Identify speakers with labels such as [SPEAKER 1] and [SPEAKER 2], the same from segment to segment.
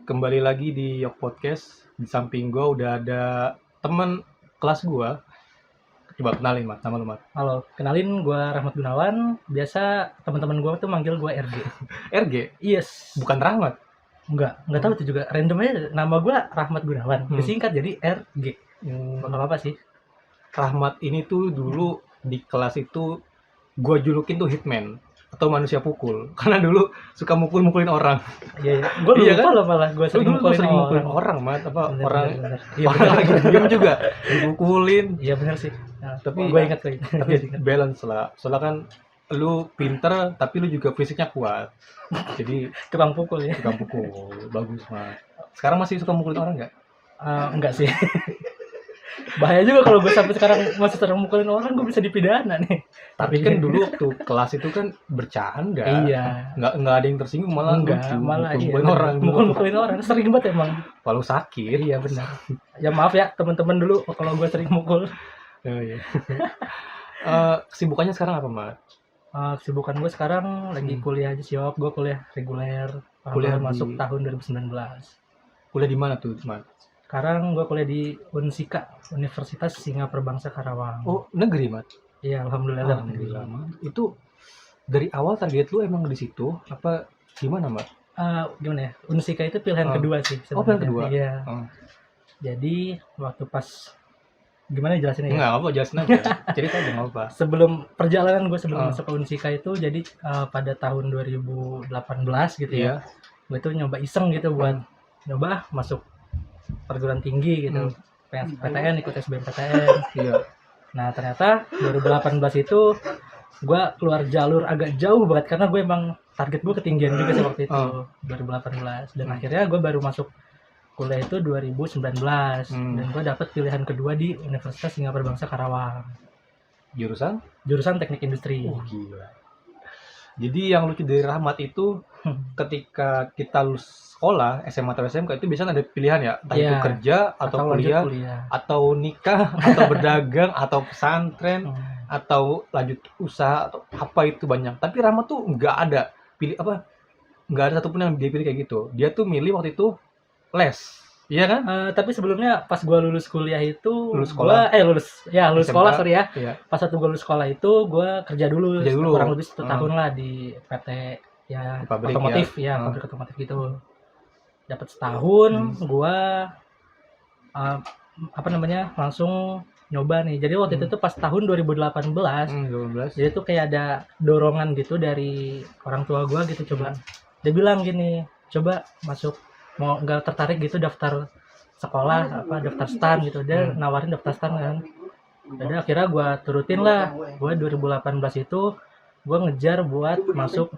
[SPEAKER 1] Kembali lagi di Yok Podcast. Di samping gua udah ada teman kelas gua. Coba kenalin, Mat. Nama lu, Mat.
[SPEAKER 2] Halo, kenalin gue Rahmat Gunawan. Biasa teman-teman gue tuh manggil gue RG.
[SPEAKER 1] RG?
[SPEAKER 2] Yes.
[SPEAKER 1] Bukan Rahmat?
[SPEAKER 2] Enggak tahu itu juga. Random aja. Nama gue Rahmat Gunawan. Disingkat jadi RG. Bakal apa sih?
[SPEAKER 1] Rahmat ini tuh dulu di kelas itu gua julukin tuh hitman atau manusia pukul. Karena dulu suka mukul-mukulin orang.
[SPEAKER 2] Iya. Gue lupa
[SPEAKER 1] kan?
[SPEAKER 2] loh malah. Gue sering mukulin
[SPEAKER 1] orang, Mat.
[SPEAKER 2] Bener.
[SPEAKER 1] Iya, orang lagi diem juga dipukulin.
[SPEAKER 2] Iya bener sih. Nah,
[SPEAKER 1] Tapi
[SPEAKER 2] gue ingat tuh.
[SPEAKER 1] tapi balance lah. Soalnya kan lu pinter tapi lu juga fisiknya kuat. Jadi
[SPEAKER 2] Tukang pukul ya.
[SPEAKER 1] tukang pukul. Bagus, Mat. Sekarang masih suka mukulin orang nggak?
[SPEAKER 2] Enggak sih. Bahaya juga kalau gue sampai sekarang masih sering mukulin orang, gue bisa dipidana nih.
[SPEAKER 1] Tapi kan dulu waktu kelas itu kan bercanda.
[SPEAKER 2] Iya.
[SPEAKER 1] Nggak ada yang tersinggung, malah
[SPEAKER 2] Enggak,
[SPEAKER 1] lucu.
[SPEAKER 2] malah
[SPEAKER 1] Mukul-mukulin orang.
[SPEAKER 2] Mukul-mukulin orang sering banget emang.
[SPEAKER 1] Kalau sakit.
[SPEAKER 2] Iya benar. Ya maaf ya teman-teman dulu kalau gue sering mukul.
[SPEAKER 1] Oh, iya. Kesibukannya sekarang apa, Mat?
[SPEAKER 2] Kesibukan gue sekarang lagi kuliah aja sih, gue kuliah reguler.
[SPEAKER 1] Kuliah
[SPEAKER 2] Baru masuk
[SPEAKER 1] di-
[SPEAKER 2] tahun 2019.
[SPEAKER 1] Kuliah di mana tuh, Mat?
[SPEAKER 2] Sekarang gue kuliah di Unsika, Universitas Singapura Bangsa Karawang.
[SPEAKER 1] Oh, negeri, Mat.
[SPEAKER 2] Iya, alhamdulillah.
[SPEAKER 1] Alhamdulillah, Mat. Itu dari awal target lu emang di situ apa gimana, Mat?
[SPEAKER 2] Gimana ya? Unsika itu pilihan kedua sih sebenarnya.
[SPEAKER 1] Oh, pilihan kedua.
[SPEAKER 2] Iya.
[SPEAKER 1] Oh.
[SPEAKER 2] Jadi waktu pas gimana jelasinnya ya?
[SPEAKER 1] Enggak apa, jelasin aja. Cerita aja nggak apa.
[SPEAKER 2] Sebelum perjalanan gue sebelum masuk ke Unsika itu, jadi pada tahun 2018 gitu ya. Gue tuh nyoba iseng gitu buat nyoba masuk perguruan tinggi gitu. PTN, ikut SBMPTN.
[SPEAKER 1] Iya.
[SPEAKER 2] Nah ternyata 2018 itu gue keluar jalur agak jauh banget karena gue emang target gue ketinggian juga sih waktu itu 2018, dan akhirnya gue baru masuk kuliah itu 2019 dan gue dapet pilihan kedua di Universitas Singapura Bangsa Karawang, jurusan teknik industri.
[SPEAKER 1] Gila. Jadi yang lucu dari Rahmat itu ketika kita lulus sekolah SMA atau SMK itu biasanya ada pilihan ya, entah itu kerja atau
[SPEAKER 2] lanjut
[SPEAKER 1] kuliah atau nikah atau berdagang atau pesantren atau lanjut usaha atau apa itu banyak. Tapi Rahmat tuh nggak ada nggak ada satupun yang dia pilih kayak gitu. Dia tuh milih waktu itu les. Iya kan?
[SPEAKER 2] Tapi sebelumnya pas gue lulus kuliah itu
[SPEAKER 1] Lulus sekolah.
[SPEAKER 2] lulus
[SPEAKER 1] SMK,
[SPEAKER 2] sekolah sorry ya.
[SPEAKER 1] Iya.
[SPEAKER 2] Pas waktu gue lulus sekolah itu gue kerja dulu. Kurang lebih 1 tahun lah di PT ya
[SPEAKER 1] Di pabrik,
[SPEAKER 2] otomotif ya, pabrik otomotif gitu. Dapat setahun gue langsung nyoba nih. Jadi waktu itu tuh pas tahun 2018 jadi tuh kayak ada dorongan gitu dari orang tua gue gitu, coba dia bilang gini, coba masuk, mau nggak tertarik gitu daftar sekolah daftar stan gitu, dia nawarin daftar stan kan. Jadi akhirnya gue turutin lah. Gue 2018 itu gue ngejar buat masuk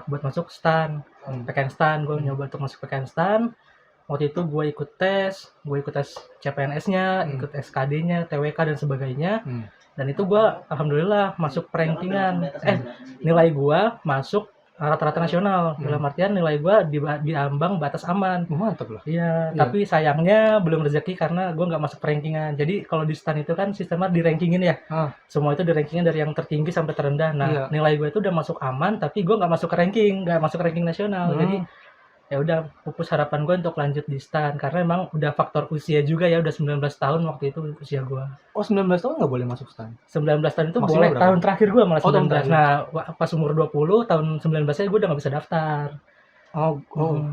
[SPEAKER 2] buat masuk stan, PKN stan. Gue nyoba untuk masuk PKN stan. Waktu itu gue ikut tes CPNS-nya, ikut SKD-nya, TWK dan sebagainya. Dan itu gue alhamdulillah masuk rankingan. Nilai gue masuk rata-rata nasional. Dalam artian nilai gue di ambang batas aman.
[SPEAKER 1] Mantap lah.
[SPEAKER 2] Iya, tapi sayangnya belum rezeki karena gue nggak masuk rankingan. Jadi kalau di stan itu kan sistemnya di rankingin ya. Semua itu di rankingin dari yang tertinggi sampai terendah. Nah, nilai gue itu udah masuk aman, tapi gue nggak masuk ranking nasional. Jadi ya udah pupus harapan gue untuk lanjut di stan karena emang udah faktor usia juga ya, udah 19 tahun waktu itu usia gue.
[SPEAKER 1] Oh, 19 tahun nggak boleh masuk stan?
[SPEAKER 2] 19 tahun itu
[SPEAKER 1] maksimal
[SPEAKER 2] boleh
[SPEAKER 1] berapa?
[SPEAKER 2] tahun terakhir gue malah 19.
[SPEAKER 1] Tahun
[SPEAKER 2] Nah pas umur 20 tahun 19-nya gue udah nggak bisa daftar.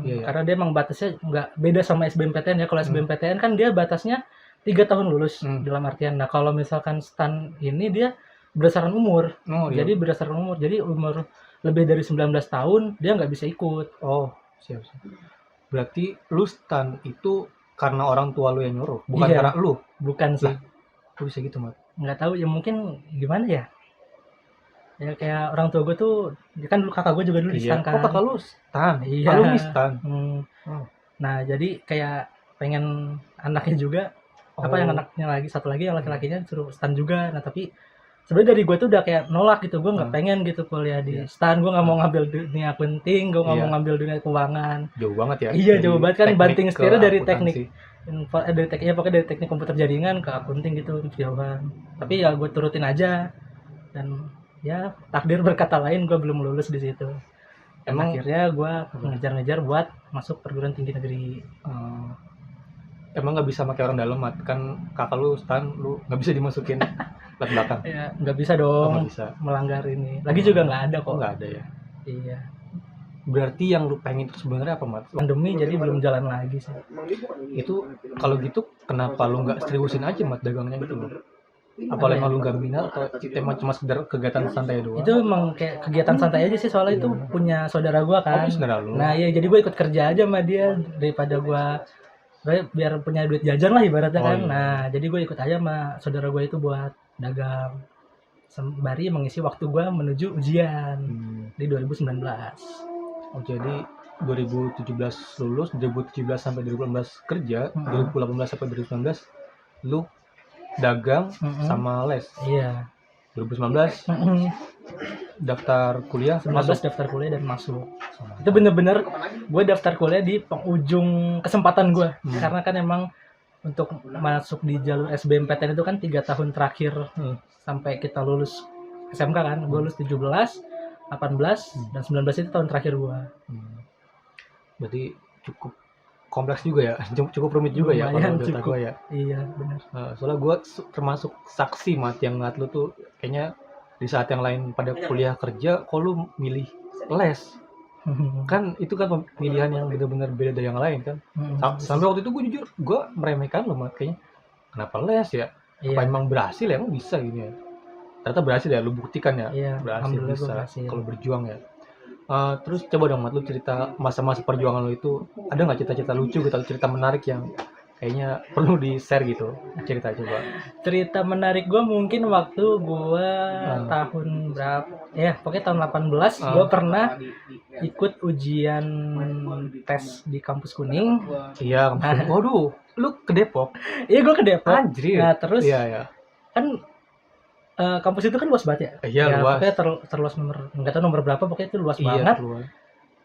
[SPEAKER 1] Iya.
[SPEAKER 2] Karena dia emang batasnya nggak beda sama SBMPTN ya. Kalau SBMPTN kan dia batasnya 3 tahun lulus dalam artian. Nah kalau misalkan stan ini dia berdasarkan umur. Jadi berdasarkan umur, jadi umur lebih dari 19 tahun dia nggak bisa ikut.
[SPEAKER 1] Siap. Berarti lu stan itu karena orang tua lu yang nyuruh, bukan karena lu?
[SPEAKER 2] Bukan sih.
[SPEAKER 1] Kok bisa gitu, Mat?
[SPEAKER 2] Nggak tahu ya, mungkin gimana ya. Ya kayak orang tua gue tuh, kan dulu kakak gue juga dulu di stan kan.
[SPEAKER 1] Kakak lu stan?
[SPEAKER 2] Iya.
[SPEAKER 1] Alumni stan?
[SPEAKER 2] Nah jadi kayak pengen anaknya juga, yang anaknya lagi, satu lagi yang laki-lakinya suruh stan juga. Nah tapi sebenarnya dari gue tuh udah kayak nolak gitu, gue nggak pengen gitu kuliah di stan. Gue nggak mau ngambil dunia akunting, gue nggak mau ngambil dunia keuangan.
[SPEAKER 1] Jauh banget ya?
[SPEAKER 2] Iya jauh banget kan, banting setirnya dari teknik dari teknik komputer jaringan ke akunting gitu, jauhan. Tapi ya gue turutin aja, dan ya takdir berkata lain gue belum lulus di situ.
[SPEAKER 1] Emang
[SPEAKER 2] akhirnya gue ngejar-ngejar buat masuk perguruan tinggi negeri.
[SPEAKER 1] emang nggak bisa pakai orang dalam, Mat? Kan kakak lu stan, lu nggak bisa dimasukin plat belakang.
[SPEAKER 2] Ya nggak bisa dong,
[SPEAKER 1] nggak bisa.
[SPEAKER 2] melanggar ini. Lagi juga nggak ada kok.
[SPEAKER 1] Nggak ada ya.
[SPEAKER 2] Iya.
[SPEAKER 1] Berarti yang lu pengen itu sebenarnya apa, Mat?
[SPEAKER 2] Pandemi jadi belum jalan lagi sih.
[SPEAKER 1] Itu kalau gitu kenapa lu nggak seriusin aja, Mat, dagangnya gitu loh? Apa emang lu nggak minat atau emang cuma sekedar kegiatan santai doang?
[SPEAKER 2] Itu emang kayak kegiatan santai aja sih, soalnya itu punya saudara gua kan.
[SPEAKER 1] Saudara lu.
[SPEAKER 2] Nah iya, jadi gue ikut kerja aja sama dia daripada gua biar punya duit jajan lah ibaratnya kan.
[SPEAKER 1] Iya.
[SPEAKER 2] Nah jadi gue ikut aja sama saudara gue itu buat dagang sembari mengisi waktu gua menuju ujian di 2019.
[SPEAKER 1] Oh, jadi 2017 lulus, 2017 sampai 2018 kerja, 2018 sampai 2019 lu dagang sama les.
[SPEAKER 2] Iya.
[SPEAKER 1] 2019 daftar kuliah,
[SPEAKER 2] 19
[SPEAKER 1] masuk.
[SPEAKER 2] daftar kuliah dan masuk. Itu bener-bener gue daftar kuliah di penghujung kesempatan gue, karena kan emang untuk masuk di jalur SBMPTN itu kan 3 tahun terakhir sampai kita lulus SMK kan. Gue lulus 17, 18 dan 19 itu tahun terakhir gue.
[SPEAKER 1] Berarti cukup kompleks juga ya, cukup rumit juga ya kalau data gue ya.
[SPEAKER 2] Iya benar.
[SPEAKER 1] Soalnya gue termasuk saksi, Mat, yang ngeliat lu tuh kayaknya di saat yang lain pada kuliah kerja, kok lu milih les? Kan itu kan pilihan yang benar-benar beda dari yang lain kan. Sampai waktu itu gue jujur, gue meremehkan lo, Mat, kayaknya kenapa les ya? Apa emang berhasil ya? Emang bisa gini ya? Ternyata berhasil ya, lu buktikan ya.
[SPEAKER 2] Iya,
[SPEAKER 1] berhasil bisa kalau berjuang ya. Terus coba dong, Mat, lu cerita masa-masa perjuangan lu itu, ada nggak cerita-cerita lucu gitu, cerita menarik yang kayaknya perlu di-share gitu, cerita coba.
[SPEAKER 2] Cerita menarik gue mungkin waktu gue tahun berapa ya, pokoknya tahun 18 gue pernah ikut ujian tes di kampus Kuning.
[SPEAKER 1] Iya, kampus Kuning. Waduh, lu ke Depok?
[SPEAKER 2] Iya, gue ke Depok.
[SPEAKER 1] Anjir.
[SPEAKER 2] Nah terus
[SPEAKER 1] iya.
[SPEAKER 2] Kan kampus itu kan luas banget ya.
[SPEAKER 1] Iya, luas.
[SPEAKER 2] Pokoknya terluas nggak tahu nomor berapa, pokoknya itu luas banget.
[SPEAKER 1] Luas.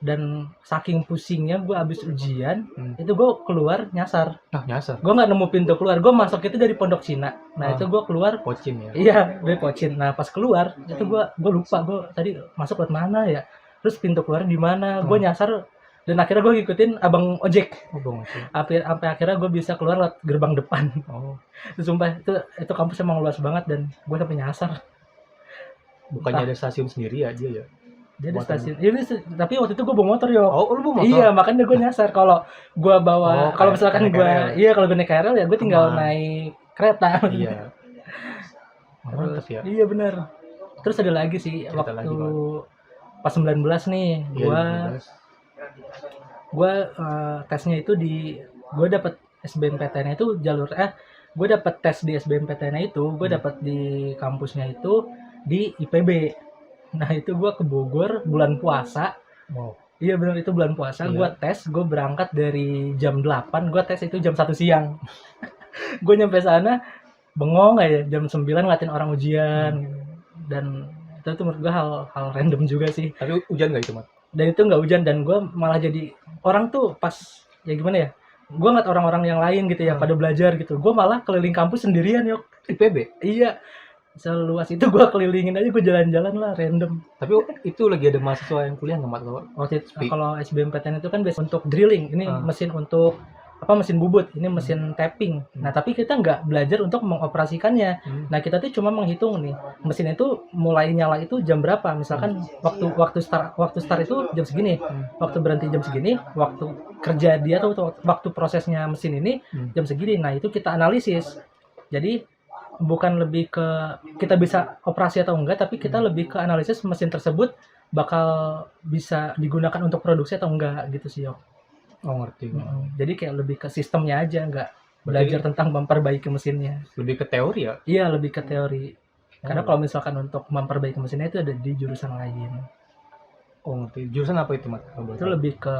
[SPEAKER 2] Dan saking pusingnya gue abis ujian, itu gue keluar nyasar.
[SPEAKER 1] Nyasar?
[SPEAKER 2] Gue nggak nemu pintu keluar. Gue masuk itu dari Pondok Cina. Nah itu gue keluar.
[SPEAKER 1] Pocin ya?
[SPEAKER 2] Iya, dari Pocin. Nah pas keluar, itu gue lupa gue tadi masuk lewat mana ya. Terus pintu keluar di mana? Gue nyasar. Dan akhirnya gue ngikutin abang ojek. Sampai akhirnya gue bisa keluar lewat gerbang depan. Sumpah itu kampus emang luas banget dan gue sampai nyasar.
[SPEAKER 1] Bukannya ada stasiun sendiri aja ya?
[SPEAKER 2] Dia di stasiun. Tapi waktu itu gue bawa motor yo.
[SPEAKER 1] Oh, lu bawa motor?
[SPEAKER 2] Iya, makanya gue nyasar. Kalau gue bawa, kalau misalkan gue, kalau gue naik KRL ya gue tinggal naik kereta.
[SPEAKER 1] Iya.
[SPEAKER 2] Terus, iya benar. Terus ada lagi sih cerita waktu pas 19 nih, gue tesnya itu gue dapet SBMPTN itu gue dapet tes di SBMPTN itu, gue dapet di kampusnya itu di IPB. Nah itu gue ke Bogor bulan puasa. Iya benar, itu bulan puasa. Gue tes, gue berangkat dari jam 8, gue tes itu jam 1 siang. Gue nyampe sana bengong aja, jam 9 ngeliatin orang ujian. Dan itu tuh menurut gue hal random juga sih.
[SPEAKER 1] Tapi hujan gak itu, Mat?
[SPEAKER 2] Dan itu nggak hujan, dan gue malah jadi orang tuh pas ya gimana ya, gue ngeliat orang-orang yang lain gitu ya pada belajar gitu, gue malah keliling kampus sendirian yuk.
[SPEAKER 1] IPB?
[SPEAKER 2] Iya, seluas itu gue kelilingin aja, gue jalan-jalan lah random.
[SPEAKER 1] Tapi itu lagi ada mahasiswa yang kuliah nggak, Mat?
[SPEAKER 2] Kalau SBMPTN itu kan biasa untuk drilling, ini mesin untuk mesin bubut, ini mesin tapping. Nah tapi kita nggak belajar untuk mengoperasikannya. Nah kita tuh cuma menghitung nih, mesin itu mulai nyala itu jam berapa, misalkan waktu start itu jam segini, waktu berhenti jam segini, waktu kerja dia tuh waktu prosesnya mesin ini jam segini. Nah itu kita analisis. Jadi bukan lebih ke kita bisa operasi atau enggak, tapi kita lebih ke analisis mesin tersebut bakal bisa digunakan untuk produksi atau enggak gitu sih yo.
[SPEAKER 1] Oh, ngerti.
[SPEAKER 2] Jadi kayak lebih ke sistemnya aja, nggak belajar tentang memperbaiki mesinnya.
[SPEAKER 1] Lebih ke teori ya?
[SPEAKER 2] Iya, lebih ke teori. Karena kalau misalkan untuk memperbaiki mesinnya itu ada di jurusan lain.
[SPEAKER 1] Oh, ngerti. Jurusan apa itu, Mat?
[SPEAKER 2] Itu lebih ke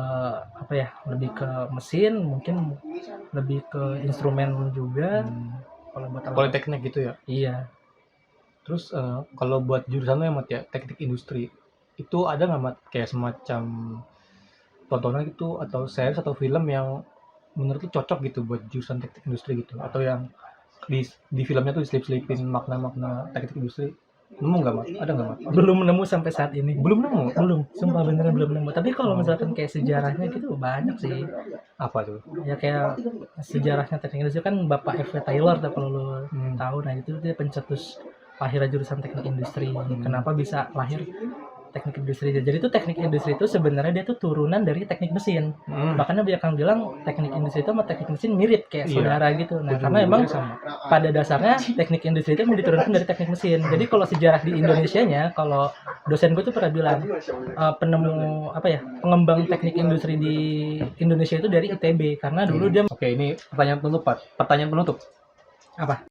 [SPEAKER 2] lebih ke mesin, mungkin lebih ke instrumen juga.
[SPEAKER 1] Kalau buat politeknik gitu ya?
[SPEAKER 2] Iya.
[SPEAKER 1] Terus kalau buat jurusan lo ya, Mat, ya, teknik industri, itu ada nggak, Mat, kayak semacam tontonan gitu atau series atau film yang menurut lu cocok gitu buat jurusan teknik industri gitu, atau yang di filmnya tuh diselip-selipin makna-makna teknik industri? Nemu nggak Mat? Ada nggak Mat?
[SPEAKER 2] Belum nemu sampai saat ini.
[SPEAKER 1] Belum nemu.
[SPEAKER 2] Belum, sumpah beneran belum nemu. Tapi kalau misalkan kayak sejarahnya gitu banyak sih.
[SPEAKER 1] Apa tuh?
[SPEAKER 2] Ya kayak sejarahnya teknik industri kan Bapak F.W. Taylor tuh kalau lo tahu, nah itu dia pencetus lahirnya jurusan teknik industri. Kenapa bisa lahir teknik industri? Jadi itu teknik industri itu sebenarnya dia tuh turunan dari teknik mesin. Bahkan banyak yang bilang teknik industri itu sama teknik mesin mirip kayak
[SPEAKER 1] Iya.
[SPEAKER 2] saudara gitu. Nah, karena emang
[SPEAKER 1] sama.
[SPEAKER 2] pada dasarnya teknik industri itu diturunkan dari teknik mesin. Jadi kalau sejarah di Indonesianya, kalau dosen gue tuh pernah bilang penemu apa ya, pengembang teknik industri di Indonesia itu dari ITB, karena dulu dia
[SPEAKER 1] Oke, ini pertanyaan penutup, Pat. Pertanyaan penutup.
[SPEAKER 2] apa?